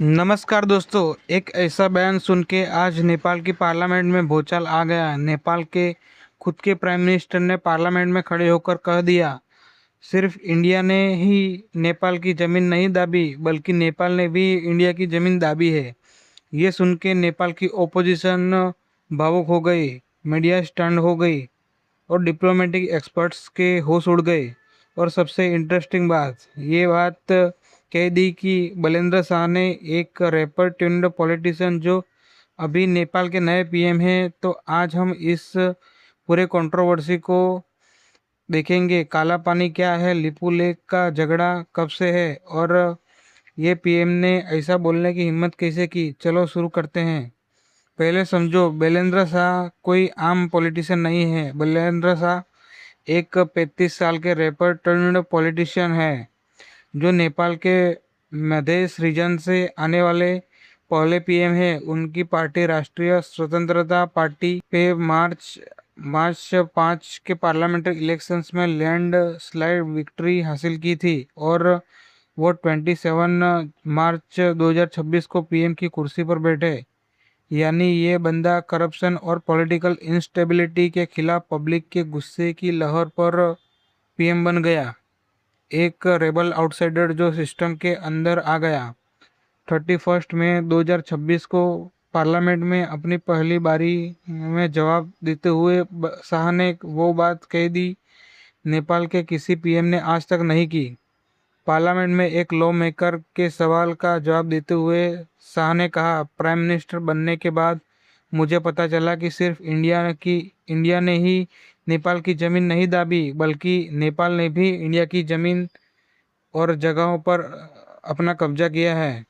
नमस्कार दोस्तों। एक ऐसा बयान सुन के आज नेपाल की पार्लियामेंट में भूचाल आ गया। नेपाल के खुद के प्राइम मिनिस्टर ने पार्लियामेंट में खड़े होकर कह दिया, सिर्फ इंडिया ने ही नेपाल की जमीन नहीं दाबी बल्कि नेपाल ने भी इंडिया की जमीन दाबी है। ये सुन के नेपाल की ओपोजिशन भावुक हो गई, मीडिया स्टंड हो गई और डिप्लोमेटिक एक्सपर्ट्स के होश उड़ गए। और सबसे इंटरेस्टिंग बात, ये बात कह दी कि बलेंद्र शाह ने, एक रैपर ट्यून्ड पॉलिटिशियन जो अभी नेपाल के नए पीएम हैं। तो आज हम इस पूरे कंट्रोवर्सी को देखेंगे। काला पानी क्या है, लिपू लेक का झगड़ा कब से है और ये पीएम ने ऐसा बोलने की हिम्मत कैसे की। चलो शुरू करते हैं। पहले समझो, बैलेंद्र शाह कोई आम पॉलिटिशियन नहीं है। बैलेंद्र शाह एक 35 साल के रैपर टर्न्ड पॉलिटिशियन है जो नेपाल के मधेश रीजन से आने वाले पहले पीएम है। उनकी पार्टी राष्ट्रीय स्वतंत्रता पार्टी पे मार्च 5 के पार्लियामेंट्री इलेक्शंस में लैंड स्लाइड विक्ट्री हासिल की थी और वो 27 मार्च 2026 को पीएम की कुर्सी पर बैठे। यानी ये बंदा करप्शन और पॉलिटिकल इंस्टेबिलिटी के खिलाफ पब्लिक के गुस्से की लहर पर पीएम बन गया। एक रेबल आउटसाइडर जो सिस्टम के अंदर आ गया। 31 मई 2026 को पार्लियामेंट में अपनी पहली बारी में जवाब देते हुए शाह ने वो बात कह दी नेपाल के किसी पीएम ने आज तक नहीं की। पार्लियामेंट में एक लॉ मेकर के सवाल का जवाब देते हुए शाह ने कहा, प्राइम मिनिस्टर बनने के बाद मुझे पता चला कि सिर्फ इंडिया ने ही नेपाल की ज़मीन नहीं दाबी बल्कि नेपाल ने भी इंडिया की ज़मीन और जगहों पर अपना कब्जा किया है।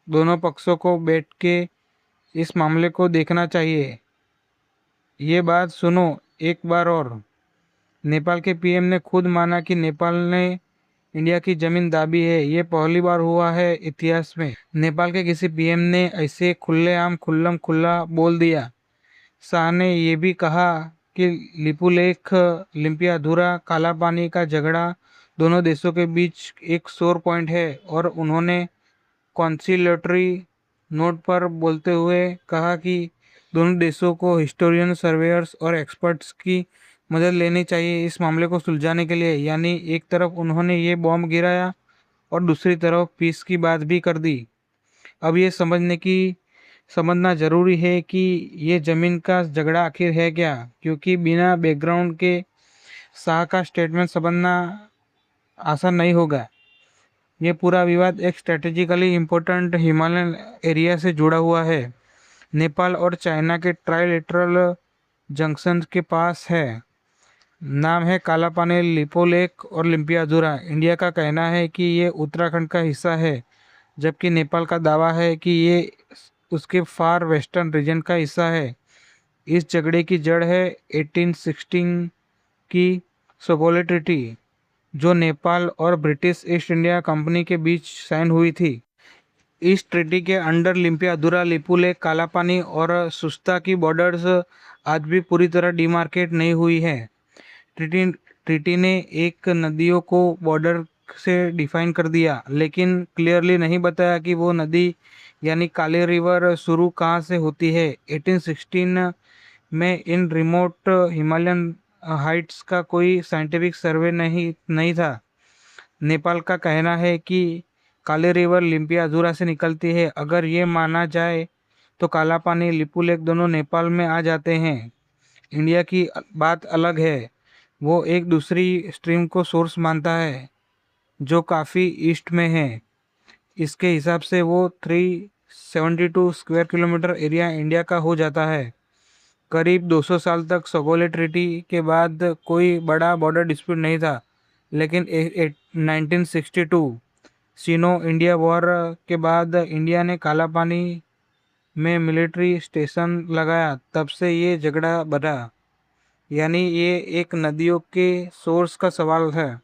दोनों पक्षों को बैठ के इस मामले को देखना चाहिए। ये बात सुनो एक बार और। नेपाल के पीएम ने खुद माना कि नेपाल ने इंडिया की जमीन दाबी है। ये पहली बार हुआ है इतिहास में नेपाल के किसी पीएम ने ऐसे खुलेआम खुल्लम खुल्ला बोल दिया। शाह ने ये भी कहा कि लिपुलेख, लिम्पियाधुरा, काला पानी का झगड़ा दोनों देशों के बीच एक सोर पॉइंट है और उन्होंने कॉन्सिलेटरी नोट पर बोलते हुए कहा कि दोनों देशों को हिस्टोरियन, सर्वेयर्स और एक्सपर्ट्स की मदद लेनी चाहिए इस मामले को सुलझाने के लिए। यानी एक तरफ उन्होंने ये बॉम्ब गिराया और दूसरी तरफ पीस की बात भी कर दी। अब ये समझना ज़रूरी है कि ये ज़मीन का झगड़ा आखिर है क्या, क्योंकि बिना बैकग्राउंड के शाह का स्टेटमेंट समझना आसान नहीं होगा। ये पूरा विवाद एक स्ट्रेटेजिकली इम्पोर्टेंट हिमालयन एरिया से जुड़ा हुआ है। नेपाल और चाइना के ट्राइलेटरल जंक्शन के पास है। नाम है काला पानी, लिपोलेक और लिम्पियाधुरा। इंडिया का कहना है कि ये उत्तराखंड का हिस्सा है, जबकि नेपाल का दावा है कि ये उसके फार वेस्टर्न रीजन का हिस्सा है। इस झगड़े की जड़ है 1816 की सोगोले ट्रीटी, जो नेपाल और ब्रिटिश ईस्ट इंडिया कंपनी के बीच साइन हुई थी। इस ट्रीटी के अंडर लिम्पियाधुरा, लिपुलेक, काला पानी और सुस्ता की बॉर्डर्स आज भी पूरी तरह डिमार्केट नहीं हुई है। ट्रीटी ट्रीटी ने एक नदियों को बॉर्डर से डिफाइन कर दिया, लेकिन क्लियरली नहीं बताया कि वो नदी यानी काली रिवर शुरू कहाँ से होती है। 1816 में इन रिमोट हिमालयन हाइट्स का कोई साइंटिफिक सर्वे नहीं था। नेपाल का कहना है कि काली रिवर लिम्पियाधुरा से निकलती है। अगर ये माना जाए तो काला पानी, लिपुलेक दोनों नेपाल में आ जाते हैं। इंडिया की बात अलग है। वो एक दूसरी स्ट्रीम को सोर्स मानता है जो काफ़ी ईस्ट में है। इसके हिसाब से वो 372 स्क्वायर किलोमीटर एरिया इंडिया का हो जाता है। करीब 200 साल तक सगोले ट्रीटी के बाद कोई बड़ा बॉर्डर डिस्प्यूट नहीं था, लेकिन 1962 सीनो इंडिया वॉर के बाद इंडिया ने काला पानी में मिलिट्री स्टेशन लगाया। तब से ये झगड़ा बढ़ा। यानी ये एक नदियों के सोर्स का सवाल है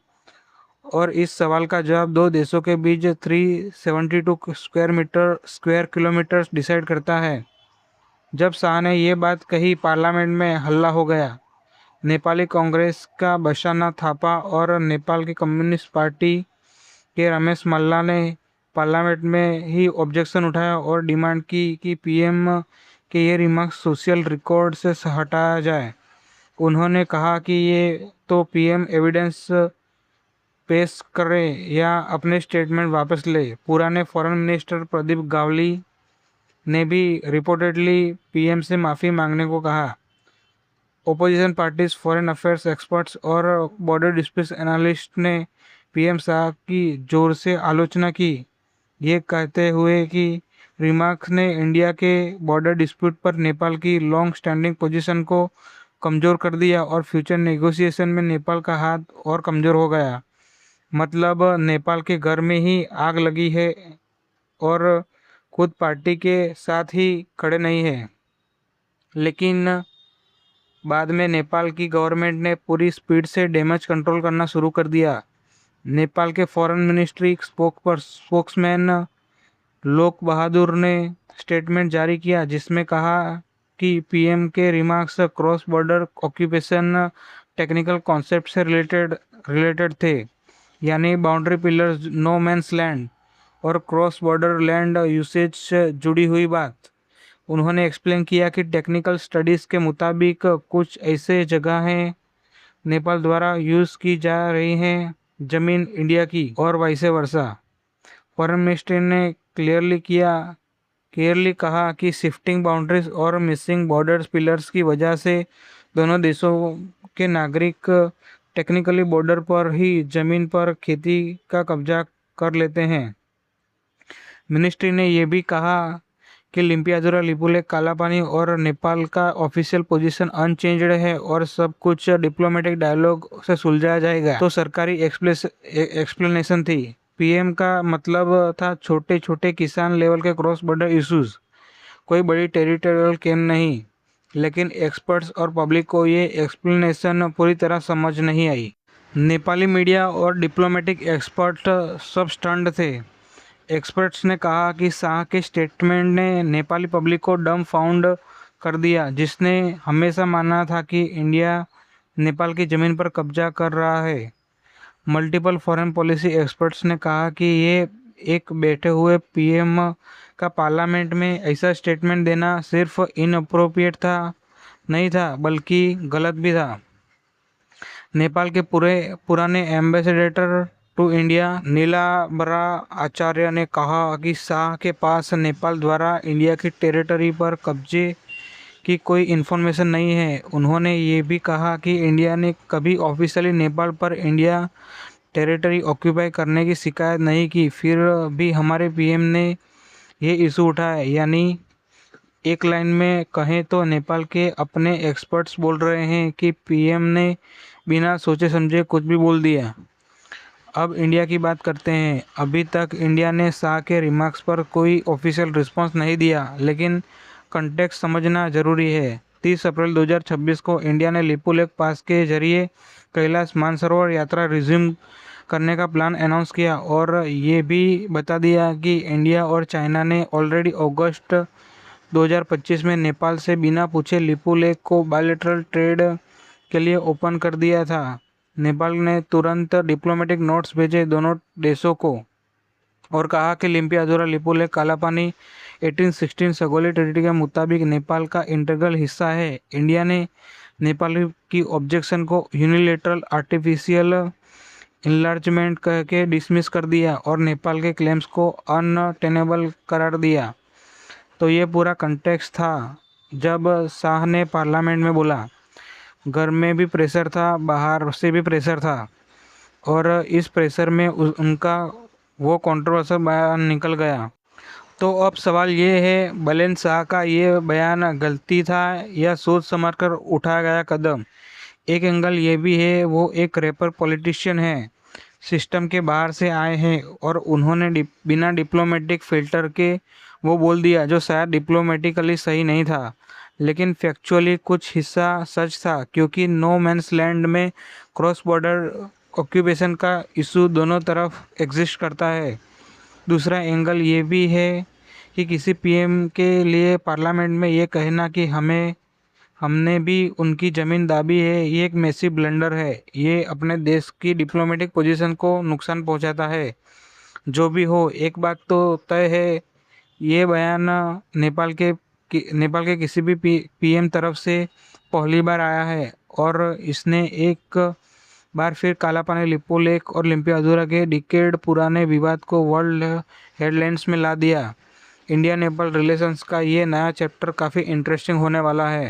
और इस सवाल का जवाब दो देशों के बीच 372 स्क्वायर किलोमीटर डिसाइड करता है। जब शाह ने ये बात कही, पार्लियामेंट में हल्ला हो गया। नेपाली कांग्रेस का बशाना थापा और नेपाल की कम्युनिस्ट पार्टी के रमेश मल्ला ने पार्लियामेंट में ही ऑब्जेक्शन उठाया और डिमांड की कि पीएम के ये रिमार्क्स सोशल रिकॉर्ड से हटाया जाए। उन्होंने कहा कि ये तो पीएम एविडेंस पेश करे या अपने स्टेटमेंट वापस ले। पुराने फॉरेन मिनिस्टर प्रदीप गावली ने भी रिपोर्टेडली पीएम से माफ़ी मांगने को कहा। Opposition parties, foreign affairs experts और बॉर्डर डिस्प्यूट एनालिस्ट ने पीएम शाह की जोर से आलोचना की, ये कहते हुए कि रिमार्क्स ने इंडिया के बॉर्डर डिस्प्यूट पर नेपाल की लॉन्ग स्टैंडिंग पोजीशन को कमज़ोर कर दिया और फ्यूचर नेगोशिएशन में नेपाल का हाथ और कमज़ोर हो गया। मतलब नेपाल के घर में ही आग लगी है और खुद पार्टी के साथ ही खड़े नहीं है। लेकिन बाद में नेपाल की गवर्नमेंट ने पूरी स्पीड से डैमेज कंट्रोल करना शुरू कर दिया। नेपाल के फॉरेन मिनिस्ट्री स्पोक्समैन लोक बहादुर ने स्टेटमेंट जारी किया जिसमें कहा कि पीएम के remarks cross border occupation technical concept से रिलेटेड थे, यानी boundary pillars, no man's land और क्रॉस बॉर्डर लैंड यूसेज से जुड़ी हुई बात। उन्होंने एक्सप्लेन किया कि टेक्निकल स्टडीज़ के मुताबिक कुछ ऐसे जगह हैं नेपाल द्वारा यूज़ की जा रही हैं ज़मीन इंडिया की और वाइसे वर्सा। फॉरेन मिनिस्ट्री ने क्लियरली कहा कि शिफ्टिंग बाउंड्रीज और मिसिंग बॉर्डर पिलर्स की वजह से दोनों देशों के नागरिक टेक्निकली बॉर्डर पर ही ज़मीन पर खेती का कब्जा कर लेते हैं। मिनिस्ट्री ने यह भी कहा कि लिम्पियाजुरा लिपुलेख कालापानी और नेपाल का ऑफिशियल पोजीशन अनचेंज्ड है और सब कुछ डिप्लोमेटिक डायलॉग से सुलझाया जाएगा। तो सरकारी एक्सप्लेनेशन थी। पीएम का मतलब था छोटे छोटे किसान लेवल के क्रॉस बॉर्डर इश्यूज, कोई बड़ी टेरिटोरियल गेम नहीं। लेकिन एक्सपर्ट्स और पब्लिक को ये एक्सप्लेनेशन पूरी तरह समझ नहीं आई। नेपाली मीडिया और डिप्लोमेटिक एक्सपर्ट सब स्टन्ड थे। एक्सपर्ट्स ने कहा कि शाह के स्टेटमेंट ने नेपाली पब्लिक को डम्फाउंड कर दिया, जिसने हमेशा माना था कि इंडिया नेपाल की ज़मीन पर कब्जा कर रहा है। मल्टीपल फॉरेन पॉलिसी एक्सपर्ट्स ने कहा कि ये एक बैठे हुए पीएम का पार्लियामेंट में ऐसा स्टेटमेंट देना सिर्फ इनअप्रोप्रिएट नहीं था बल्कि गलत भी था। नेपाल के पुराने एम्बेसडर टू इंडिया नीलांबरा आचार्य ने कहा कि शाह के पास नेपाल द्वारा इंडिया की टेरिटरी पर कब्जे की कोई इन्फॉर्मेशन नहीं है। उन्होंने ये भी कहा कि इंडिया ने कभी ऑफिशियली नेपाल पर इंडिया टेरिटरी ऑक्यूपाई करने की शिकायत नहीं की, फिर भी हमारे पीएम ने ये इशू उठाया। यानी एक लाइन में कहें तो नेपाल के अपने एक्सपर्ट्स बोल रहे हैं कि पीएम ने बिना सोचे समझे कुछ भी बोल दिया। अब इंडिया की बात करते हैं। अभी तक इंडिया ने शाह के रिमार्क्स पर कोई ऑफिशियल रिस्पांस नहीं दिया, लेकिन कंटेक्स्ट समझना जरूरी है। 30 अप्रैल 2026 को इंडिया ने लिपुलेख पास के जरिए कैलाश मानसरोवर यात्रा रिज्यूम करने का प्लान अनाउंस किया और ये भी बता दिया कि इंडिया और चाइना ने ऑलरेडी अगस्त 2025 में नेपाल से बिना पूछे लिपुलेख को बायलैटरल ट्रेड के लिए ओपन कर दिया था। नेपाल ने तुरंत डिप्लोमेटिक नोट्स भेजे दोनों देशों को और कहा कि लिम्पियाजुरा लिपुलेख कालापानी 1816 सगोली ट्रीटी के मुताबिक नेपाल का इंटीग्रल हिस्सा है। इंडिया ने नेपाल की ऑब्जेक्शन को यूनिलेटरल आर्टिफिशियल इनलार्जमेंट कह के डिसमिस कर दिया और नेपाल के क्लेम्स को अनटेनेबल करार दिया। तो ये पूरा कंटेक्स्ट था जब शाह ने पार्लियामेंट में बोला। घर में भी प्रेशर था, बाहर से भी प्रेशर था और इस प्रेशर में उनका वो कंट्रोवर्शियल बयान निकल गया। तो अब सवाल ये है, बुलंद शाह का ये बयान गलती था या सोच समझकर उठाया गया कदम? एक एंगल ये भी है, वो एक रैपर पॉलिटिशियन है, सिस्टम के बाहर से आए हैं और उन्होंने बिना डिप्लोमेटिक फिल्टर के वो बोल दिया जो शायद डिप्लोमेटिकली सही नहीं था, लेकिन फैक्चुअली कुछ हिस्सा सच था, क्योंकि नो मैंस लैंड में क्रॉस बॉर्डर ऑक्यूपेशन का इशू दोनों तरफ एग्जिस्ट करता है। दूसरा एंगल ये भी है कि किसी पीएम के लिए पार्लियामेंट में ये कहना कि हमने भी उनकी ज़मीन दाबी है, ये एक मैसिव ब्लंडर है। ये अपने देश की डिप्लोमेटिक पोजीशन को नुकसान पहुंचाता है। जो भी हो, एक बात तो तय है, ये बयान नेपाल के किसी भी पीएम तरफ से पहली बार आया है और इसने एक बार फिर कालापानी लिपुलेख और लिम्पियाधुरा के डिकेड पुराने विवाद को वर्ल्ड हेडलाइंस में ला दिया। इंडिया नेपाल रिलेशंस का ये नया चैप्टर काफ़ी इंटरेस्टिंग होने वाला है।